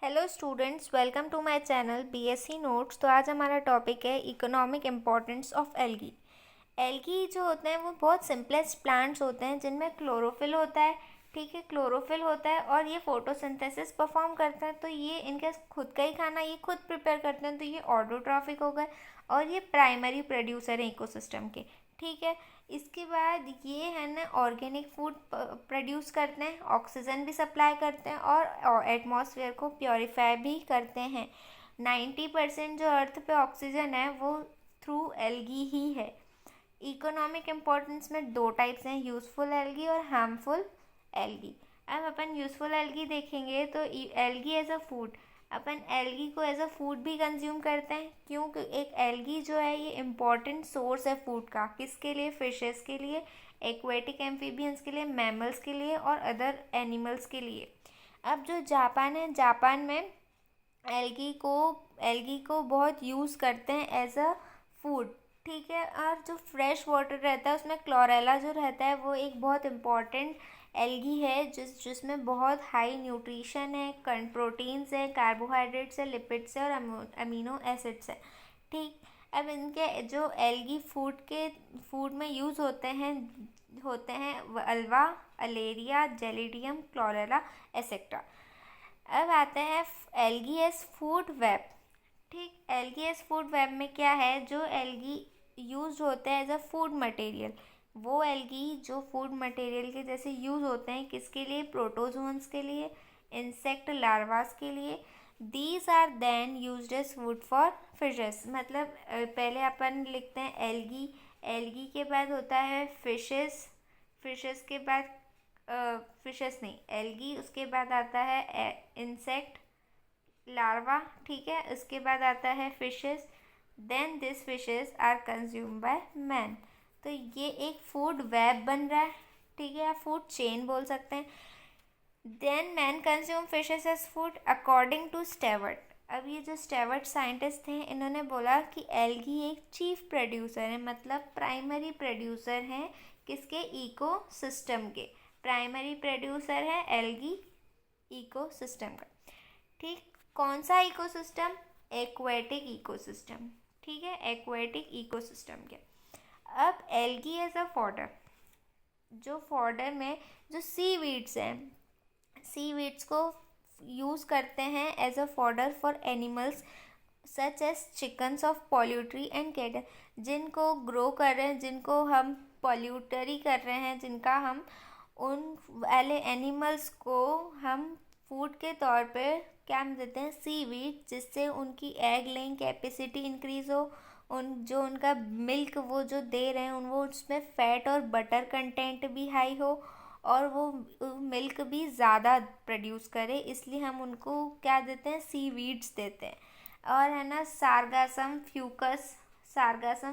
Hello students, welcome to my channel BSc notes. तो आज हमारा टॉपिक है economic importance of algae. Algae जो होते हैं वो बहुत सिंपलेस्ट प्लांट्स होते हैं जिनमें क्लोरोफिल होता है। ठीक है, क्लोरोफिल होता है और ये फोटोसिंथेसिस परफॉर्म करते हैं। तो ये इनका खुद का ही खाना ये खुद प्रिपेयर करते हैं, तो ये ऑटोट्रॉफिक हो गए और ये प्राइमरी प्रोड्यूसर हैं इकोसिस्टम के। ठीक है, इसके बाद ये है ना ऑर्गेनिक फूड प्रोड्यूस करते हैं, ऑक्सीजन भी सप्लाई करते हैं और एटमॉस्फेयर को प्योरीफाई भी करते हैं। 90% जो अर्थ पे ऑक्सीजन है वो थ्रू एल्गी ही है। इकोनॉमिक इम्पोर्टेंस में दो टाइप्स हैं, यूज़फुल एल्गी और हार्मफुल एल्गी। अब अपन यूज़फुल एल्गी देखेंगे तो एल्गी एज अ फूड, अपन एल्गी को एज अ फूड भी कंज्यूम करते हैं। क्योंकि एक एल्गी जो है ये इम्पॉर्टेंट सोर्स है फूड का। किसके लिए? फिशेस के लिए, एक्वेटिक एम्फीबियंस के लिए, मैमल्स के लिए और अदर एनिमल्स के लिए। अब जो जापान है, जापान में एल्गी को बहुत यूज़ करते हैं एज अ फूड। ठीक है, और जो फ्रेश वाटर रहता है उसमें क्लोरेला जो रहता है वो एक बहुत इम्पॉर्टेंट एल्गी है जिसमें बहुत हाई न्यूट्रिशन है, प्रोटीन्स है, कार्बोहाइड्रेट्स है, लिपिड्स है और अमीनो एसिड्स है। ठीक, अब इनके जो एल्गी फूड में यूज़ होते हैं अल्वा, अलेरिया, जेलिडियम, क्लोरेला एसेट्रा। अब आते हैं एल्गी एस फूड वेब। ठीक, एल्गी एस फूड वेब में क्या है, जो एल्गी यूज होते हैं एज अ फूड मटेरियल, वो एल्गी जो फूड मटेरियल के जैसे यूज़ होते हैं किसके लिए? प्रोटोजोन्स के लिए, इंसेक्ट लार्वास के लिए। These are then used as food for fishes. मतलब पहले अपन लिखते हैं एल्गी, एल्गी के बाद होता है फिशेस, फिशेस के बाद फिशेस नहीं, एल्गी, उसके बाद आता है इंसेक्ट लार्वा। ठीक है, उसके बाद आता है fishes, then this fishes are consume by man. तो ये एक फूड वेब बन रहा है। ठीक है, या फूड चेन बोल सकते हैं। Then man consume fishes as food according to Stewart. अब ये जो स्टेवर्ट साइंटिस्ट थे इन्होंने बोला कि एल्गी एक चीफ प्रोड्यूसर है, मतलब प्राइमरी प्रोड्यूसर हैं किसके? इकोसिस्टम के। प्राइमरी प्रोड्यूसर है एल्गी इकोसिस्टम का। ठीक, कौन सा इकोसिस्टम? Aquatic ecosystem. ठीक है, एक्वेटिक इकोसिस्टम के। अब एल्गी एज अ फॉडर, जो फॉडर में जो सी वीड्स हैं, सी वीड्स को यूज़ करते हैं as a fodder for animals such as chickens of poultry and cattle. जिनको ग्रो कर रहे हैं, जिनको हम पोल्यूटरी कर रहे हैं, जिनका हम उन वाले एनिमल्स को हम फूड के तौर पे क्या देते हैं? सीवीड, जिससे उनकी एग लेइंग कैपेसिटी इंक्रीज हो, उनका मिल्क वो जो दे रहे हैं वो उसमें फैट और बटर कंटेंट भी हाई हो और वो मिल्क भी ज़्यादा प्रोड्यूस करे, इसलिए हम उनको क्या देते हैं? सीवीड्स देते हैं। और है ना सार्गासम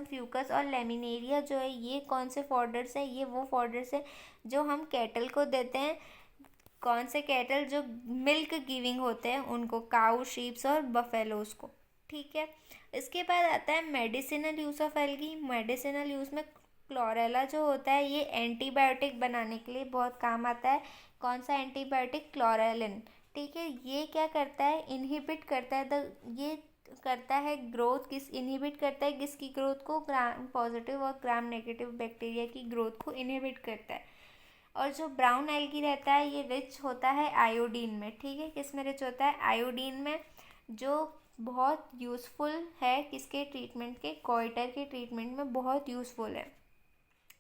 फ्यूकस और लेमिनेरिया जो है ये कौन से फॉडर्स है? ये वो फॉडर्स है जो हम कैटल को देते हैं। कौन से कैटल? जो मिल्क गिविंग होते हैं उनको, काऊ, शीप्स और बफेलोज को। ठीक है, इसके बाद आता है medicinal use of algae. Medicinal use में क्लोरेला जो होता है ये एंटीबायोटिक बनाने के लिए बहुत काम आता है। कौन सा एंटीबायोटिक? क्लोरेलिन। ठीक है, ये क्या करता है? इनहिबिट करता है ये करता है ग्रोथ, इनहिबिट करता है किसकी ग्रोथ को? ग्राम पॉजिटिव और ग्राम नेगेटिव बैक्टीरिया की ग्रोथ को इनहिबिट करता है। और जो ब्राउन एल्गी रहता है ये रिच होता है आयोडीन में। ठीक है, किस में रिच होता है? आयोडीन में, जो बहुत यूज़फुल है किसके ट्रीटमेंट के? गोइटर के ट्रीटमेंट में बहुत यूज़फुल है।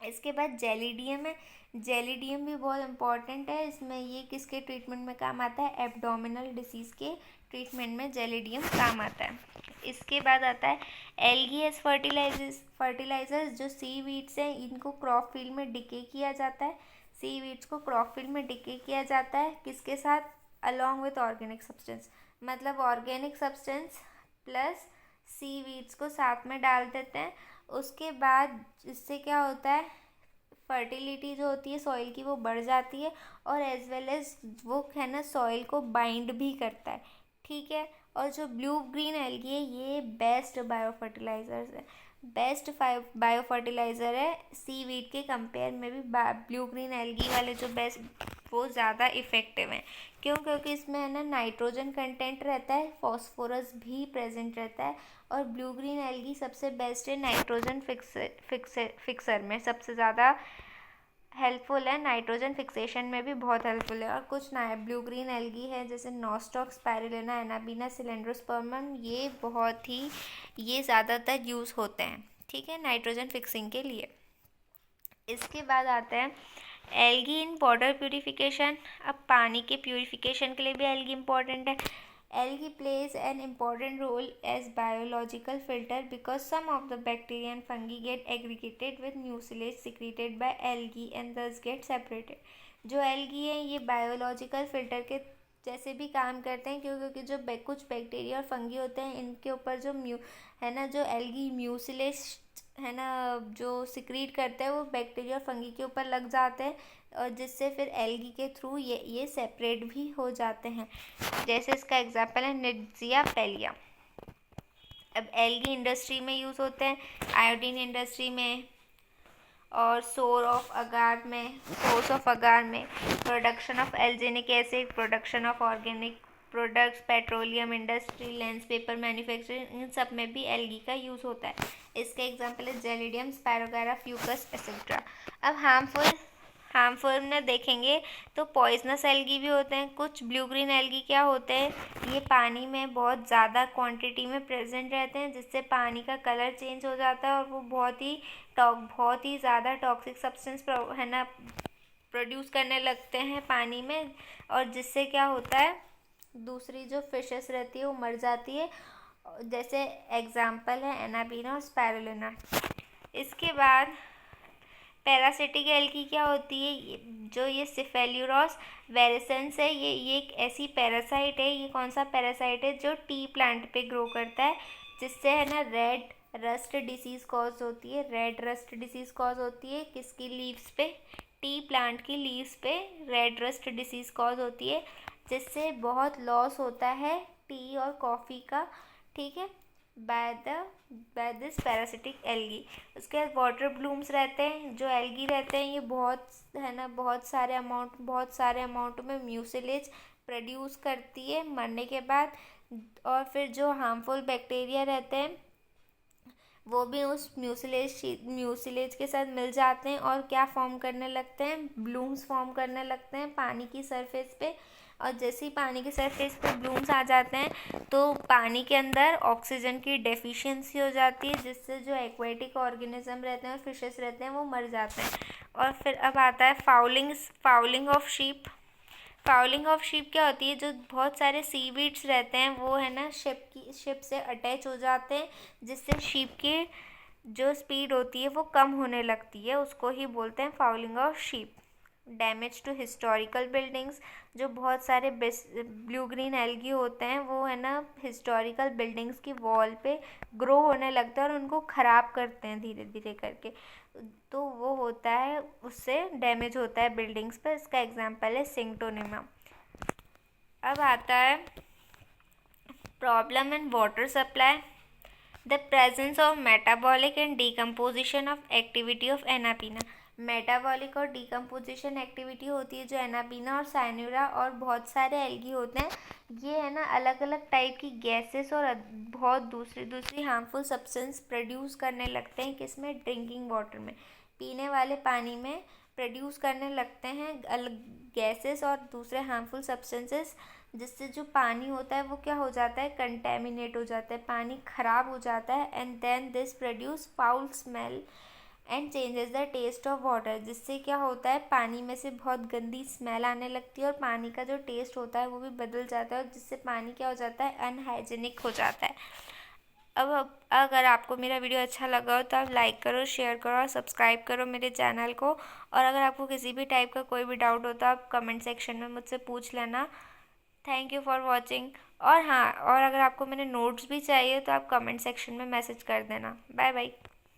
इसके बाद जेलिडियम है। जेलिडियम भी बहुत इंपॉर्टेंट है, इसमें ये किसके ट्रीटमेंट में काम आता है? एब्डोमिनल डिसीज़ के ट्रीटमेंट में जेलिडियम काम आता है। इसके बाद आता है एल्गी एज फर्टिलाइजर्स। जो सी वीड्स हैं इनको क्रॉप फील्ड में डिके किया जाता है। सी वीड्स को क्रॉप फील्ड में डिके किया जाता है किसके साथ? Along with organic substance. मतलब ऑर्गेनिक सब्सटेंस प्लस सी वीड्स को साथ में डाल देते हैं। उसके बाद इससे क्या होता है? फर्टिलिटी जो होती है सॉइल की वो बढ़ जाती है और एज वेल एज वो है ना सॉइल को बाइंड भी करता है। ठीक है, और जो ब्लू ग्रीन एल्गी है ये बेस्ट बायो फर्टिलाइजर्स है। बेस्ट बायो फर्टिलाइज़र है सीवीड के कंपेयर में भी। ब्लू ग्रीन एल्गी वाले जो बेस्ट, वो ज़्यादा इफ़ेक्टिव हैं। क्यों? क्योंकि इसमें है ना नाइट्रोजन कंटेंट रहता है, फॉस्फोरस भी प्रेजेंट रहता है, और ब्लू ग्रीन एल्गी सबसे बेस्ट है नाइट्रोजन फिक्सर में, सबसे ज़्यादा हेल्पफुल है। नाइट्रोजन फिक्सेशन में भी बहुत हेल्पफुल है। और कुछ ना ब्लू ग्रीन एल्गी है जैसे नॉस्टॉक, स्पाइरुलिना, एनाबीना, सिलेंड्रोस्पर्मम, ये ज़्यादातर यूज़ होते हैं, ठीक है, नाइट्रोजन फिक्सिंग के लिए। इसके बाद आता है एल्गी इन वाटर प्यूरिफिकेशन। अब पानी के प्यूरिफिकेशन के लिए भी एल्गी इम्पॉर्टेंट है। Algae plays an important role as biological filter because some of the bacteria and fungi get aggregated with mucilage secreted by algae and thus get separated. जो algae है ये बायोलॉजिकल फिल्टर के जैसे भी काम करते हैं, क्योंकि जो कुछ बैक्टीरिया और फंगी होते हैं इनके ऊपर जो है ना, जो एल्गी म्यूसिलेज है ना जो सिक्रीट करते हैं वो बैक्टीरिया और फंगी के ऊपर लग जाते हैं, और जिससे फिर एल्गी के थ्रू ये सेपरेट भी हो जाते हैं। जैसे इसका एग्जांपल है निड्जिया पेलिया। अब एल्गी इंडस्ट्री में यूज़ होते हैं, आयोडीन इंडस्ट्री में, और सोर्स ऑफ अगार में, production of alginic acid, production of organic products, petroleum industry, lens paper manufacturing, इन सब में भी एल्गी का यूज़ होता है। इसके एग्जांपल है जेलिडियम, स्पायरोगारा, फ्यूकस एक्सेट्रा। अब हार्मफुल में देखेंगे तो पॉइजनस एल्गी भी होते हैं। कुछ ब्लू ग्रीन एल्गी क्या होते हैं, ये पानी में बहुत ज़्यादा क्वांटिटी में प्रेजेंट रहते हैं, जिससे पानी का कलर चेंज हो जाता है, और वो बहुत ही ज़्यादा टॉक्सिक सब्सटेंस है ना प्रोड्यूस करने लगते हैं पानी में, और जिससे क्या होता है दूसरी जो फिशेस रहती है वो मर जाती है। जैसे एग्जाम्पल है एनाबीना और स्पाइरुलिना। इसके बाद पैरासिटिक एल्गी क्या होती है, जो ये सिफेल्यूरोस वेरेसेंस है, ये एक ऐसी पैरासाइट है। ये कौन सा पैरासाइट है, जो टी प्लांट पे ग्रो करता है, जिससे है ना रेड रस्ट डिसीज़ कॉज होती है। रेड रस्ट डिसीज़ कॉज होती है किसकी लीव्स पे, टी प्लांट की लीव्स पे रेड रस्ट डिसीज़ कॉज होती है, जिससे बहुत लॉस होता है टी और कॉफ़ी का, ठीक है, बाय दिस पैरासिटिक एल्गी। उसके बाद वाटर ब्लूम्स रहते हैं। जो एल्गी रहते हैं ये बहुत सारे अमाउंट में म्यूसिलेज प्रोड्यूस करती है मरने के बाद, और फिर जो हार्मफुल बैक्टीरिया रहते हैं वो भी उस म्यूसिलेज के साथ मिल जाते हैं, और क्या फॉर्म करने लगते हैं, ब्लूम्स फॉर्म करने लगते हैं पानी की सरफेस पे। और जैसे ही पानी के सरफेस पे ब्लूम्स आ जाते हैं तो पानी के अंदर ऑक्सीजन की डेफिशिएंसी हो जाती है, जिससे जो एक्वेटिक ऑर्गेनिज्म रहते हैं और फिशेस रहते हैं वो मर जाते हैं। और फिर अब आता है fouling of sheep. Fouling of sheep क्या होती है, जो बहुत सारे सीवीड्स रहते हैं वो है ना शिप से अटैच हो जाते हैं, जिससे शीप की जो स्पीड होती है वो कम होने लगती है, उसको ही बोलते हैं fouling of sheep. Damage to historical buildings. जो बहुत सारे ब्लू ग्रीन एल्गी होते हैं वो है ना हिस्टोरिकल बिल्डिंग्स की वॉल पे ग्रो होने लगता है और उनको ख़राब करते हैं धीरे धीरे करके, तो वो होता है, उससे डैमेज होता है बिल्डिंग्स पर। इसका एग्जांपल है सिंक्टोनिमा। अब आता है problem in water supply. The presence of metabolic and decomposition of activity of anabaena. Metabolic और डिकम्पोजिशन एक्टिविटी होती है जो एनाबीना और साइनूरा और बहुत सारे एल्गी होते हैं, ये है ना अलग अलग टाइप की गैसेस और बहुत दूसरी हार्मफुल सब्सटेंस प्रोड्यूस करने लगते हैं। किसमें, ड्रिंकिंग वाटर में, पीने वाले पानी में प्रोड्यूस करने लगते हैं अलग गैसेस और दूसरे हार्मफुल सब्सटेंसेस, जिससे जो पानी होता है वो क्या हो जाता है, कंटेमिनेट हो जाता है, पानी ख़राब हो जाता है, and then this produce foul smell and changes the taste of water. जिससे क्या होता है, पानी में से बहुत गंदी स्मेल आने लगती है और पानी का जो टेस्ट होता है वो भी बदल जाता है, और जिससे पानी क्या हो जाता है, अनहाइजेनिक हो जाता है। अब अगर आपको मेरा वीडियो अच्छा लगा हो तो आप लाइक करो, शेयर करो और सब्सक्राइब करो मेरे चैनल को। और अगर आपको किसी भी टाइप का कोई भी डाउट हो तो आप कमेंट सेक्शन में मुझसे पूछ लेना। Thank you for watching. और हाँ, और अगर आपको मेरे नोट्स भी चाहिए तो आप कमेंट सेक्शन में मैसेज कर देना। Bye bye.